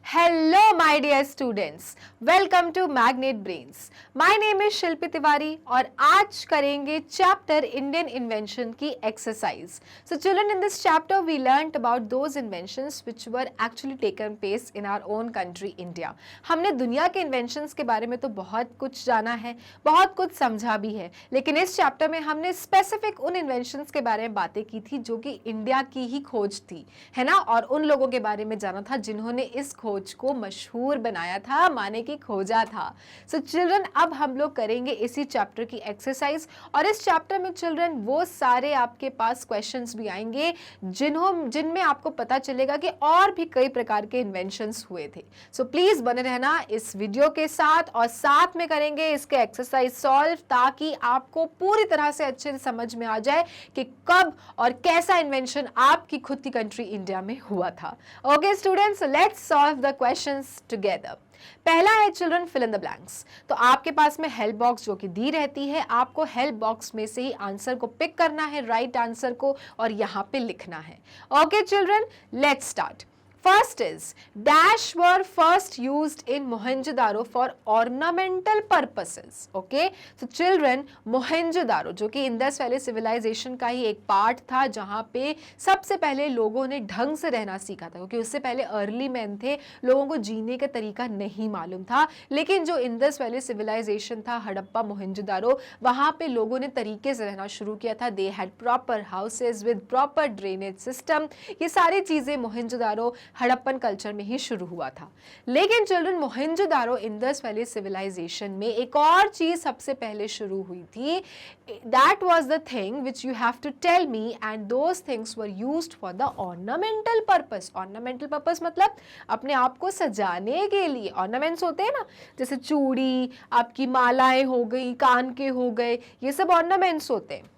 Hello, my dear students. Welcome to Magnet Brains. My name is शिल्पी तिवारी और आज करेंगे chapter Indian invention की exercise. So children, in this chapter we learnt about those inventions which were actually taken place in our own country India. हमने दुनिया के inventions के बारे में तो बहुत कुछ जाना है, बहुत कुछ समझा भी है, लेकिन इस चैप्टर में हमने स्पेसिफिक उन इन्वेंशंस के बारे में बातें की थी जो कि इंडिया की ही खोज थी, है ना, और उन लोगों के बारे में जाना था जिन्होंने इस खोज को मशहूर बनाया था, माने कि खोजा था. सो चिल्ड्रन, अब हम लोग करेंगे इसी चैप्टर की एक्सरसाइज और इस चैप्टर में चिल्ड्रन वो सारे आपके पास क्वेश्चंस भी आएंगे जिनमें आपको पता चलेगा कि और भी कई प्रकार के इन्वेंशंस हुए थे. सो प्लीज बने रहना इस वीडियो के साथ और साथ में करेंगे इसके एक्सरसाइज सॉल्व, ताकि आपको पूरी तरह से अच्छे से समझ में आ जाए कि कब और कैसा इन्वेंशन आपकी खुद की कंट्री इंडिया में हुआ था. Okay students, let's solve the questions together. पहला है children fill in the blanks. तो आपके पास में हेल्प बॉक्स जो कि दी रहती है, आपको हेल्प बॉक्स में से ही आंसर को पिक करना है, राइट आंसर को, और यहाँ पे लिखना है. Okay children, let's start. First is, dash were first used in Mohenjo-daro for ornamental purposes. Okay, so children, Mohenjo-daro जो कि इंडस वैली सिविलाइजेशन का ही एक पार्ट था, जहाँ पे सबसे पहले लोगों ने ढंग से रहना सीखा था, क्योंकि उससे पहले अर्ली मैन थे, लोगों को जीने का तरीका नहीं मालूम था. लेकिन जो इंडस वैली सिविलाइजेशन था, हड़प्पा मोहनजोदारो, वहाँ पे लोगों ने तरीके से रहना शुरू किया था. They had proper houses with proper drainage system. ये सारी चीज़ें मोहनजोदारो हड़प्पन कल्चर में ही शुरू हुआ था. लेकिन children, Mohenjodaro Indus valley civilisation में एक और चीज सबसे पहले शुरू हुई थी. That was the thing which you have to tell me, and those things were used for the ornamental purpose. Ornamental purpose मतलब अपने आप को सजाने के लिए. ऑर्नामेंट्स होते हैं ना, जैसे चूड़ी, आपकी मालाएं हो गई, कान के हो गए, ये सब ऑर्नामेंट्स होते हैं.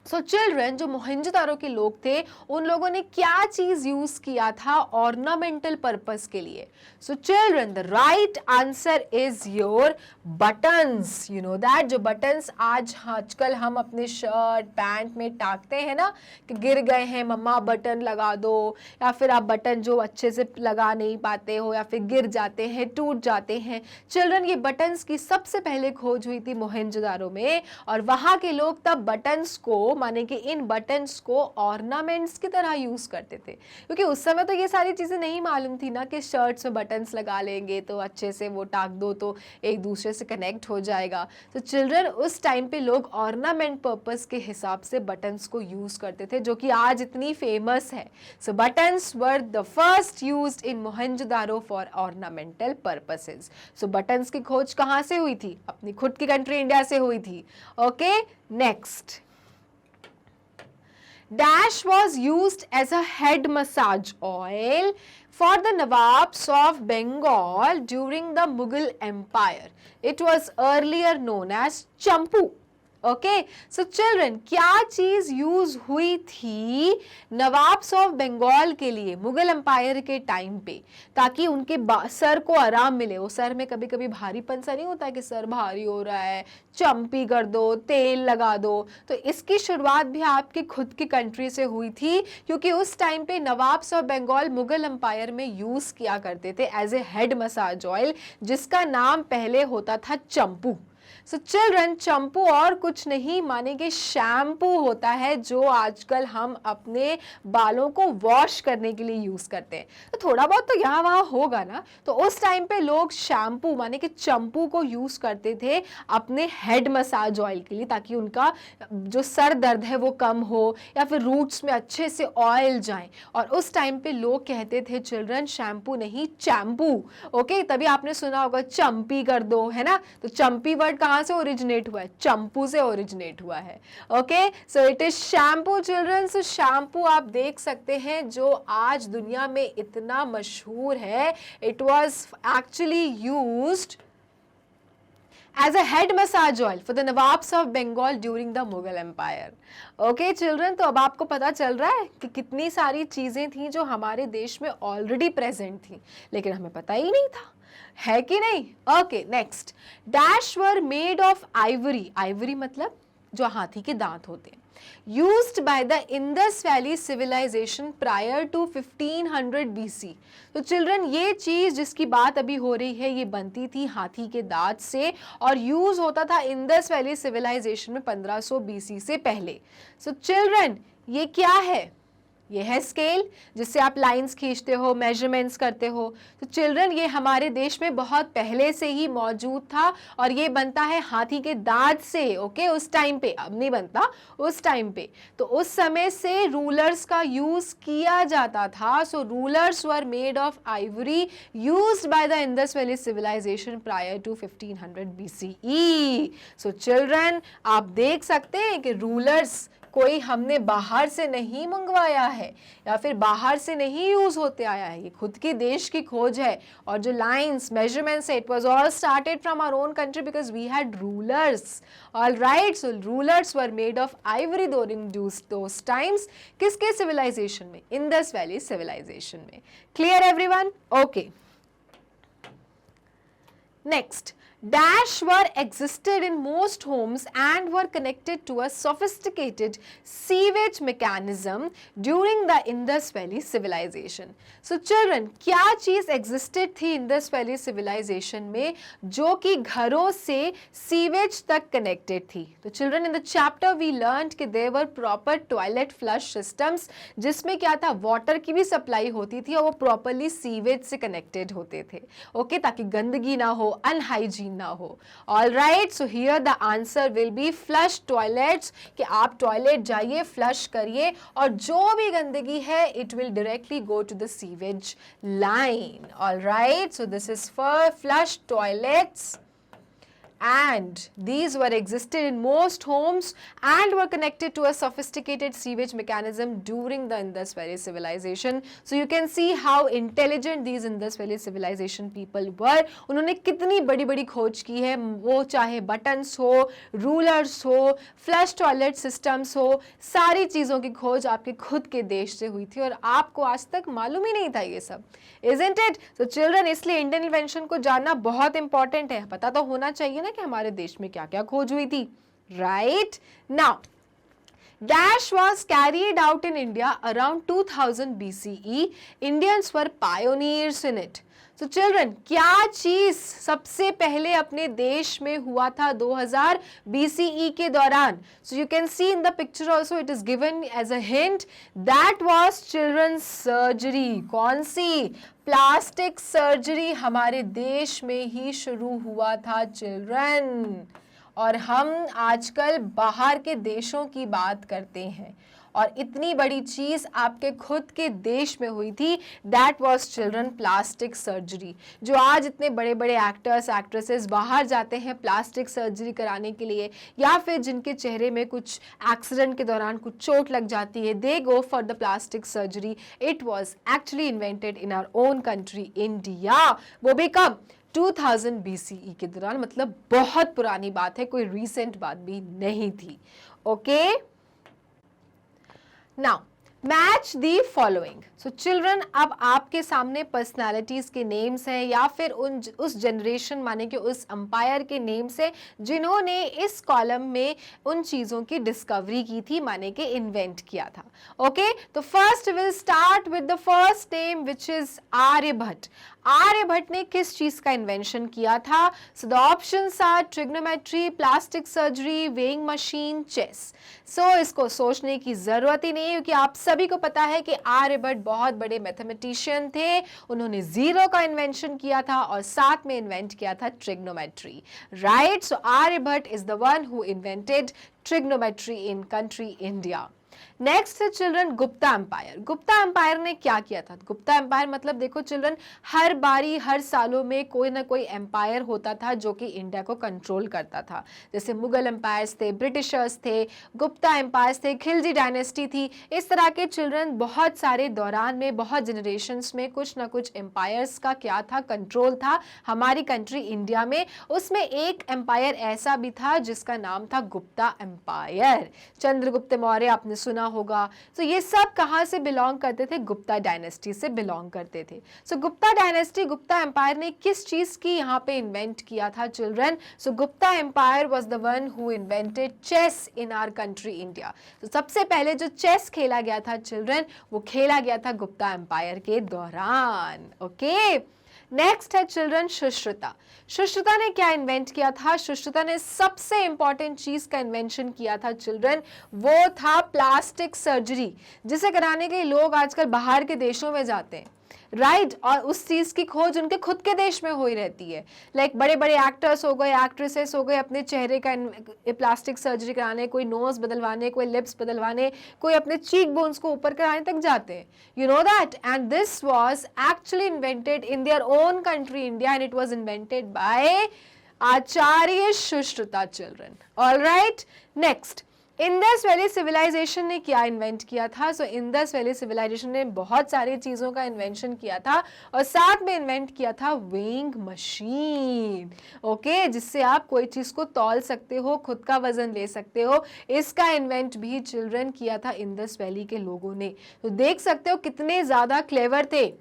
सो चिल्ड्रन, जो मोहनजोदारो के लोग थे, उन लोगों ने क्या चीज यूज किया था ऑर्नामेंटल पर्पस के लिए? So children, the right answer is your buttons. You know that, जो बटन्स आजकल हम अपने शर्ट पैंट में टाकते हैं ना, कि गिर गए हैं मम्मा बटन लगा दो, या फिर आप बटन जो अच्छे से लगा नहीं पाते हो, या फिर गिर जाते हैं, टूट जाते हैं. चिल्ड्रन, ये बटन्स की सबसे पहले खोज हुई थी मोहनजोदारो में, और वहाँ के लोग तब बटन्स को, माने कि इन बटन्स को ऑर्नामेंट्स की तरह यूज करते थे, क्योंकि उस समय तो ये सारी चीजें नहीं मालूम थी ना कि शर्ट्स में बटन्स लगा लेंगे तो अच्छे से वो टाक दो तो एक दूसरे से कनेक्ट हो जाएगा. तो चिल्ड्रन, उस टाइम पे लोग ऑर्नामेंट पर्पस के हिसाब से बटन्स को यूज करते थे, जो कि आज इतनी फेमस है. So buttons were the first used in Mohenjodaro for ornamental purposes. So buttons की खोज कहाँ से हुई थी? अपनी खुद की कंट्री इंडिया से हुई थी. Okay, next. Dash was used as a head massage oil for the Nawabs of Bengal during the Mughal Empire. It was earlier known as champu. Okay, so children, क्या चीज यूज हुई थी nawabs of Bengal के लिए Mughal empire के time पे, ताकि उनके सर को आराम मिले? वो सर में कभी कभी भारीपन सा नहीं होता है कि सर भारी हो रहा है, चम्पी कर दो, तेल लगा दो. तो इसकी शुरुआत भी आपकी खुद की कंट्री से हुई थी, क्योंकि उस टाइम पे nawabs of Bengal Mughal empire में यूज किया करते थे as a head massage oil, जिसका नाम पहले होता था चंपू. सो चिल्ड्रन, चंपू और कुछ नहीं, माने कि शैम्पू होता है जो आजकल हम अपने बालों को वॉश करने के लिए यूज करते हैं. तो थोड़ा बहुत तो यहाँ वहाँ होगा ना. तो उस टाइम पे लोग शैम्पू माने कि चंपू को यूज करते थे अपने हेड मसाज ऑयल के लिए, ताकि उनका जो सर दर्द है वो कम हो, या फिर रूट्स में अच्छे से ऑयल जाए. और उस टाइम पे लोग कहते थे चिल्ड्रन शैम्पू नहीं, चैम्पू. ओके, तभी आपने सुना होगा चम्पी कर दो, है ना. तो चम्पी वर्ड कहाँ से ओरिजिनेट हुआ है? चंपू से ओरिजिनेट हुआ है. Okay, so it is shampoo children. So shampoo आप देख सकते हैं जो आज दुनिया में इतना मशहूर है, it was actually used as a head massage oil for the Nawabs of Bengal during the Mughal Empire. Okay children, तो अब आपको पता चल रहा है कि कितनी सारी चीजें थी जो हमारे देश में ऑलरेडी प्रेजेंट थी, लेकिन हमें पता ही नहीं था, है कि नहीं? Okay, next. Dash were made of Ivory. Ivory मतलब जो हाथी के दांत होते हैं. used by the Indus Valley civilization prior to 1500 BC. तो चिल्ड्रन ये चीज जिसकी बात अभी हो रही है ये बनती थी हाथी के दांत से और यूज होता था इंडस वैली सिविलाइजेशन में 1500 BC से पहले. सो चिल्ड्रन ये क्या है? ये है स्केल जिससे आप लाइंस खींचते हो, मेजरमेंट्स करते हो. तो चिल्ड्रन ये हमारे देश में बहुत पहले से ही मौजूद था और ये बनता है हाथी के दांत से. ओके उस टाइम पे, अब नहीं बनता उस टाइम पे. तो उस समय से रूलर्स का यूज किया जाता था. So rulers were made of ivory used by the Indus valley civilisation prior to 1500 BCE. So children आप देख सकते हैं कि रूलर्स कोई हमने बाहर से नहीं मंगवाया है या फिर बाहर से नहीं यूज होते आया है. ये खुद की देश की खोज है. और जो लाइंस मेजरमेंट्स है it was all started from our own country because we had rulers. All right. So rulers were made of ivory during those times. किसके सिविलाइजेशन में? इंडस वैली सिविलाइजेशन में. Clear everyone? Okay. Next, dash were existed in most homes and were connected to a sophisticated sewage mechanism during the Indus Valley civilization. So children, क्या चीज existed थी Indus Valley civilization में जो कि घरों से sewage तक connected थी? तो children in the chapter we learned कि there were proper toilet flush systems जिसमें क्या था, वाटर की भी सप्लाई होती थी और वो प्रॉपरली सीवेज से कनेक्टेड होते थे. ओके ताकि गंदगी ना हो, अनहाइजीन ना हो. All right. So here the answer will be flush toilets, कि आप टॉयलेट जाइए, फ्लश करिए और जो भी गंदगी है it will directly go to the sewage line. All right. So this is for flush toilets and these were existed in most homes and were connected to a sophisticated sewage mechanism during the Indus Valley civilization. So you can see how intelligent these Indus Valley civilization people were. उन्होंने कितनी बड़ी बड़ी खोज की है, वो चाहे buttons हो, रूलर्स हो, फ्लश टॉयलेट सिस्टम्स हो, सारी चीज़ों की खोज आपके खुद के देश से हुई थी और आपको आज तक मालूम ही नहीं था ये सब. Isn't it? So children, इसलिए इंडियन इन्वेंशन को जानना बहुत इंपॉर्टेंट है. पता तो होना चाहिए ना कि हमारे देश में क्या क्या खोज हुई थी. Right. Now dash was carried out in India around 2000 BCE. Indians were pioneers in it. So children, क्या चीज सबसे पहले अपने देश में हुआ था 2000 BCE के दौरान? So you can see in the picture also it is given as a hint. That was children's surgery. कौन सी? प्लास्टिक सर्जरी हमारे देश में ही शुरू हुआ था चिल्ड्रन. और हम आजकल बाहर के देशों की बात करते हैं और इतनी बड़ी चीज आपके खुद के देश में हुई थी. That was children plastic surgery. जो आज इतने बड़े बड़े एक्टर्स एक्ट्रेसेस बाहर जाते हैं प्लास्टिक सर्जरी कराने के लिए, या फिर जिनके चेहरे में कुछ एक्सीडेंट के दौरान कुछ चोट लग जाती है, they go for the plastic surgery. It was actually invented in our own country India. वो भी कब? 2000 BCE के दौरान. मतलब बहुत पुरानी बात है, कोई रीसेंट बात भी नहीं थी. Okay. Now match the following. So children, अब आपके सामने पर्सनालिटीज के नेम्स हैं या फिर उस जनरेशन माने कि उस अंपायर के नेम्स हैं जिन्होंने इस कॉलम में उन चीज़ों की डिस्कवरी की थी, माने कि इन्वेंट किया था. ओके. तो first will start with the first name which is Aryabhata. Aryabhata ने किस चीज का इन्वेंशन किया था? So the options are trigonometry, plastic surgery, weighing machine, chess. So इसको सोचने की जरूरत ही नहीं क्योंकि आप सभी को पता है कि आर्यभट्ट बहुत बड़े मैथमेटिशियन थे. उन्होंने जीरो का इन्वेंशन किया था और साथ में इन्वेंट किया था trigonometry. Right. So Aryabhata is the one who invented trigonometry in country India. Next है children Gupta empire. Gupta empire ने क्या किया था? गुप्ता एम्पायर मतलब देखो चिल्ड्रन, हर बारी हर सालों में कोई ना कोई एम्पायर होता था जो कि इंडिया को कंट्रोल करता था. जैसे मुगल एम्पायर्स थे, ब्रिटिशर्स थे, गुप्ता एम्पायर्स थे, खिलजी डायनेस्टी थी. इस तरह के चिल्ड्रन बहुत सारे दौरान में, बहुत जनरेशन्स में कुछ ना कुछ एम्पायर्स का क्या था? कंट्रोल था हमारी कंट्री इंडिया में. उसमें एक एम्पायर ऐसा भी था जिसका नाम था गुप्ता एम्पायर. चंद्रगुप्त मौर्य आपने सुना होगा। सो ये सब कहाँ से बिलोंग करते थे? गुप्ता डायनेस्टी से बिलोंग करते थे। So Gupta dynasty, Gupta empire ने किस चीज की यहाँ पे इन्वेंट किया था children? So Gupta empire was the one who invented chess in our country India. तो सबसे पहले जो चेस खेला गया था चिल्ड्रन, वो खेला गया था गुप्ता एम्पायर के दौरान। ओके, नेक्स्ट है चिल्ड्रन सुश्रुता। सुश्रुता ने क्या इन्वेंट किया था? सुश्रुता ने सबसे इंपॉर्टेंट चीज का इन्वेंशन किया था चिल्ड्रन, वो था प्लास्टिक सर्जरी, जिसे कराने के लिए लोग आजकल बाहर के देशों में जाते हैं, राइट और उस चीज की खोज उनके खुद के देश में हो ही रहती है। लाइक बड़े बड़े एक्टर्स हो गए, एक्ट्रेसेस हो गए, अपने चेहरे का प्लास्टिक सर्जरी कराने, कोई नोज बदलवाने, कोई लिप्स बदलवाने, कोई अपने चीक बोन्स को ऊपर कराने तक जाते हैं। You know that, and this was actually invented in their own country India, and it was invented by Acharya Sushruta children. All right, next, Indus valley civilization ने क्या इन्वेंट किया था? सो इंडस वैली सिविलाइजेशन ने बहुत सारी चीजों का इन्वेंशन किया था और साथ में इन्वेंट किया था वेइंग मशीन। ओके, जिससे आप कोई चीज को तौल सकते हो, खुद का वजन ले सकते हो। इसका इन्वेंट भी चिल्ड्रन किया था इंडस वैली के लोगों ने। तो देख सकते हो कितने ज्यादा क्लेवर थे,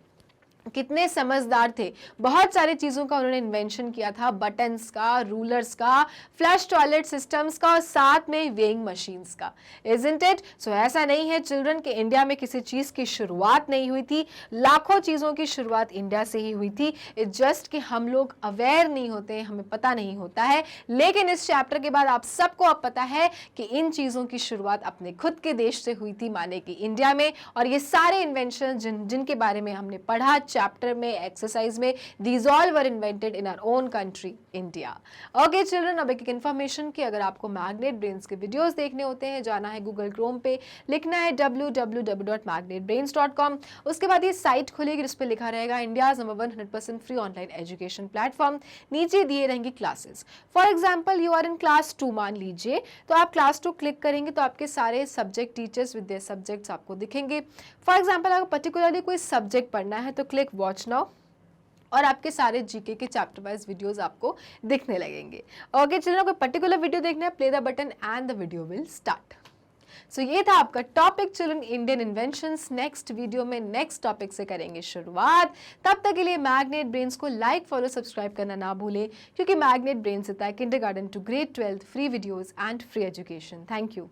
कितने समझदार थे। बहुत सारी चीजों का उन्होंने इन्वेंशन किया था, बटन्स का, रूलर्स का, फ्लश टॉयलेट सिस्टम्स का और साथ में वेइंग मशीन्स का। Isn't it? सो ऐसा नहीं है चिल्ड्रन कि इंडिया में किसी चीज की शुरुआत नहीं हुई थी, लाखों चीजों की शुरुआत इंडिया से ही हुई थी। इट्स जस्ट कि हम लोग अवेयर नहीं होते, हमें पता नहीं होता है। लेकिन इस चैप्टर के बाद आप सबको अब पता है कि इन चीजों की शुरुआत अपने खुद के देश से हुई थी, माने कि इंडिया में। और ये सारे इन्वेंशन जिनके बारे में हमने पढ़ा चैप्टर में, एक्सरसाइज में, these all were invented in our own country India. Okay children, अब एक इन्फॉर्मेशन कि अगर आपको मैग्नेट ब्रेन्स के वीडियोस देखने होते हैं, जाना है गूगल क्रोम पे, लिखना है www.magnetbrains.com। उसके बाद ये साइट खुलेगी जिस पे लिखा रहेगा India's number 1 100% free online education platform. नीचे दिए रहेंगे classes. For example you are in class 2 मान लीजिए, तो आप क्लास 2 क्लिक करेंगे तो आपके सारे subject teachers with their subjects आपको दिखेंगे। फॉर एग्जाम्पल अगर पर्टिकुलरली कोई सब्जेक्ट पढ़ना है तो क्लिक वॉच नाउ और आपके सारे जीके के चैप्टर वाइज वीडियोस आपको दिखने लगेंगे। ओके चिल्ड्रन, कोई पर्टिकुलर वीडियो देखना है, play the button and the video will start. So ये था आपका topic children, Indian inventions. Next video में नेक्स्ट टॉपिक से करेंगे शुरुआत। तब तक के लिए मैग्नेट ब्रेन्स को लाइक, फॉलो, सब्सक्राइब करना ना भूलें, क्योंकि मैग्नेट ब्रेन्स देता है kindergarten to grade 12 free videos and free education. Thank you.